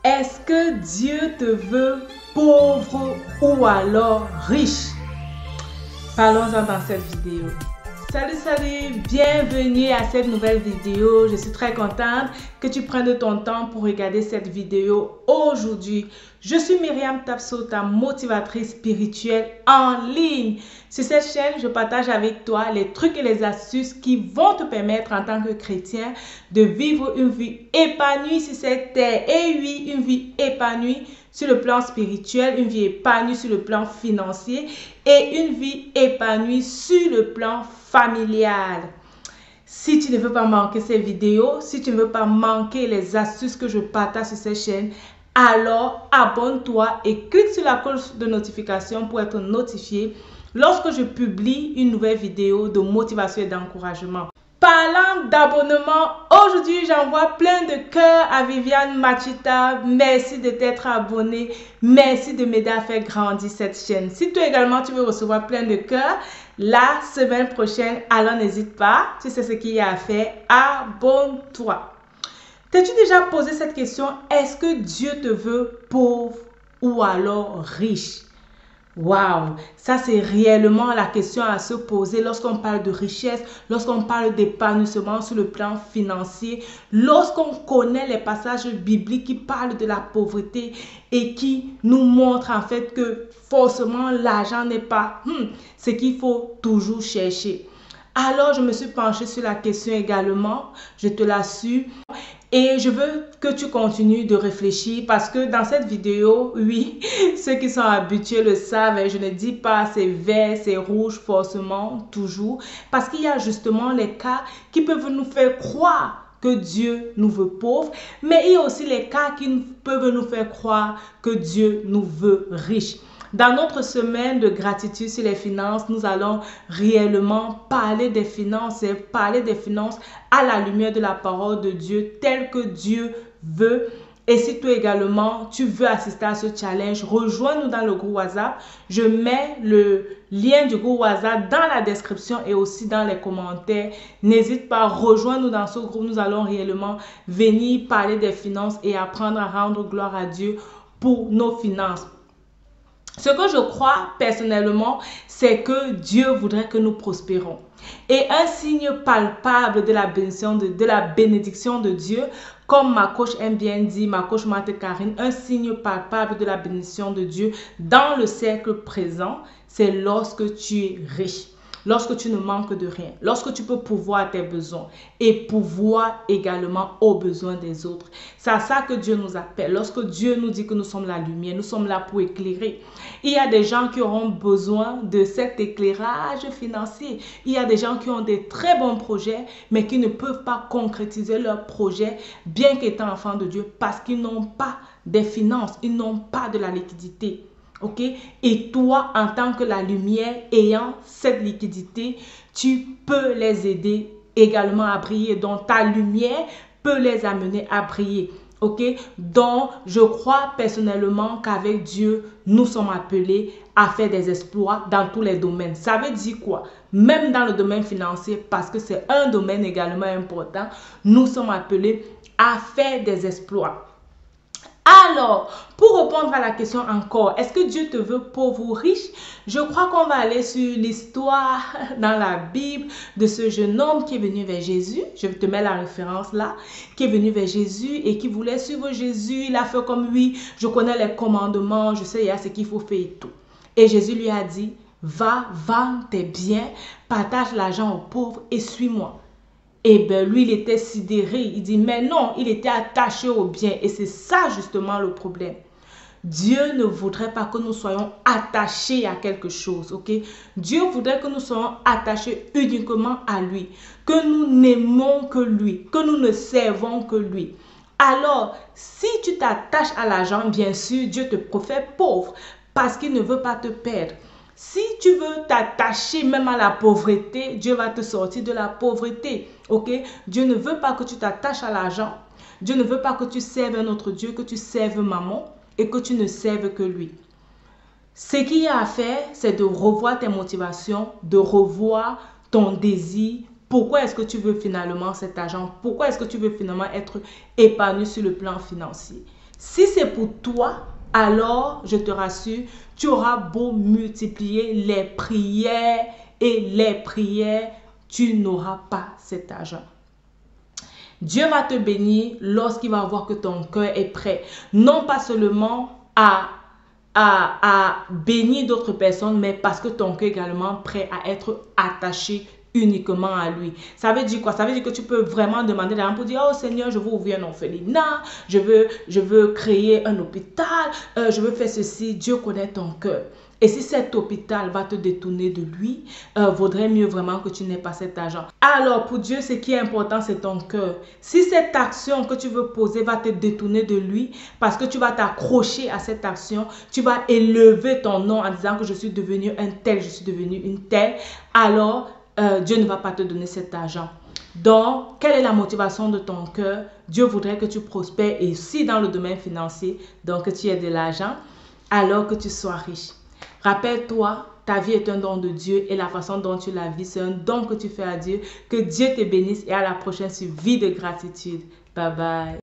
Est-ce que Dieu te veut pauvre ou alors riche? Parlons-en dans cette vidéo. Salut, bienvenue à cette nouvelle vidéo. Je suis très contente que tu prennes ton temps pour regarder cette vidéo aujourd'hui. Je suis Myriam Tapso, ta motivatrice spirituelle en ligne. Sur cette chaîne, je partage avec toi les trucs et les astuces qui vont te permettre en tant que chrétien de vivre une vie épanouie sur cette terre. Et oui, une vie épanouie sur le plan spirituel, une vie épanouie sur le plan financier et une vie épanouie sur le plan familial. Si tu ne veux pas manquer ces vidéos, si tu ne veux pas manquer les astuces que je partage sur cette chaîne, alors abonne-toi et clique sur la cloche de notification pour être notifié lorsque je publie une nouvelle vidéo de motivation et d'encouragement. Parlant d'abonnement, aujourd'hui j'envoie plein de cœurs à Viviane Machita. Merci de t'être abonné. Merci de m'aider à faire grandir cette chaîne. Si toi également tu veux recevoir plein de cœurs la semaine prochaine, alors n'hésite pas. Tu sais ce qu'il y a à faire. Abonne-toi. T'as-tu déjà posé cette question? Est-ce que Dieu te veut pauvre ou alors riche? Waouh, ça c'est réellement la question à se poser lorsqu'on parle de richesse, lorsqu'on parle d'épanouissement sur le plan financier, lorsqu'on connaît les passages bibliques qui parlent de la pauvreté et qui nous montrent en fait que forcément l'argent n'est pas ce qu'il faut toujours chercher. Alors je me suis penchée sur la question également, je te l'assure. Et je veux que tu continues de réfléchir parce que dans cette vidéo, oui, ceux qui sont habitués le savent, je ne dis pas c'est vert, c'est rouge forcément, toujours. Parce qu'il y a justement les cas qui peuvent nous faire croire que Dieu nous veut pauvres, mais il y a aussi les cas qui peuvent nous faire croire que Dieu nous veut riches. Dans notre semaine de gratitude sur les finances, nous allons réellement parler des finances et parler des finances à la lumière de la parole de Dieu tel que Dieu veut. Et si toi également, tu veux assister à ce challenge, rejoins-nous dans le groupe WhatsApp. Je mets le lien du groupe WhatsApp dans la description et aussi dans les commentaires. N'hésite pas, rejoins-nous dans ce groupe. Nous allons réellement venir parler des finances et apprendre à rendre gloire à Dieu pour nos finances. Ce que je crois personnellement, c'est que Dieu voudrait que nous prospérons. Et un signe palpable de la bénédiction de Dieu, comme ma coach aime bien dire, ma coach Marthe Karine, un signe palpable de la bénédiction de Dieu dans le cercle présent, c'est lorsque tu es riche. Lorsque tu ne manques de rien, lorsque tu peux pourvoir à tes besoins et pourvoir également aux besoins des autres. C'est à ça que Dieu nous appelle. Lorsque Dieu nous dit que nous sommes la lumière, nous sommes là pour éclairer. Il y a des gens qui auront besoin de cet éclairage financier. Il y a des gens qui ont des très bons projets, mais qui ne peuvent pas concrétiser leurs projets, bien qu'étant enfants de Dieu, parce qu'ils n'ont pas des finances, ils n'ont pas de la liquidité. Ok? Et toi, en tant que la lumière, ayant cette liquidité, tu peux les aider également à briller. Donc, ta lumière peut les amener à briller. Ok? Donc, je crois personnellement qu'avec Dieu, nous sommes appelés à faire des exploits dans tous les domaines. Ça veut dire quoi? Même dans le domaine financier, parce que c'est un domaine également important, nous sommes appelés à faire des exploits. Alors, pour répondre à la question encore, est-ce que Dieu te veut pauvre ou riche? Je crois qu'on va aller sur l'histoire dans la Bible de ce jeune homme qui est venu vers Jésus. Je te mets la référence là, qui est venu vers Jésus et qui voulait suivre Jésus. Il a fait comme lui, je connais les commandements, je sais il y a ce qu'il faut faire et tout. Et Jésus lui a dit, va, vends tes biens, partage l'argent aux pauvres et suis-moi. Et bien, lui, il était sidéré. Il dit, mais non, il était attaché au bien. Et c'est ça, justement, le problème. Dieu ne voudrait pas que nous soyons attachés à quelque chose, ok? Dieu voudrait que nous soyons attachés uniquement à lui. Que nous n'aimons que lui. Que nous ne servons que lui. Alors, si tu t'attaches à l'argent, bien sûr, Dieu te préfère pauvre parce qu'il ne veut pas te perdre. Si tu veux t'attacher même à la pauvreté, Dieu va te sortir de la pauvreté. Ok? Dieu ne veut pas que tu t'attaches à l'argent. Dieu ne veut pas que tu serves un autre Dieu, que tu serves maman et que tu ne serves que lui. Ce qu'il y a à faire, c'est de revoir tes motivations, de revoir ton désir. Pourquoi est-ce que tu veux finalement cet argent? Pourquoi est-ce que tu veux finalement être épanoui sur le plan financier? Si c'est pour toi, alors je te rassure, tu auras beau multiplier les prières et les prières, tu n'auras pas cet argent. Dieu va te bénir lorsqu'il va voir que ton cœur est prêt. Non pas seulement à bénir d'autres personnes, mais parce que ton cœur est également prêt à être attaché uniquement à lui. Ça veut dire quoi? Ça veut dire que tu peux vraiment demander l'argent pour dire, oh Seigneur, je veux ouvrir un orphelinat, je veux créer un hôpital, je veux faire ceci. Dieu connaît ton cœur. Et si cet hôpital va te détourner de lui, vaudrait mieux vraiment que tu n'aies pas cet argent. Alors pour Dieu, ce qui est important, c'est ton cœur. Si cette action que tu veux poser va te détourner de lui, parce que tu vas t'accrocher à cette action, tu vas élever ton nom en disant que je suis devenu un tel, je suis devenu une telle, alors Dieu ne va pas te donner cet argent. Donc, quelle est la motivation de ton cœur? Dieu voudrait que tu prospères, et si dans le domaine financier, donc que tu aies de l'argent, alors que tu sois riche. Rappelle-toi, ta vie est un don de Dieu et la façon dont tu la vis, c'est un don que tu fais à Dieu. Que Dieu te bénisse et à la prochaine sur Vie de gratitude. Bye bye.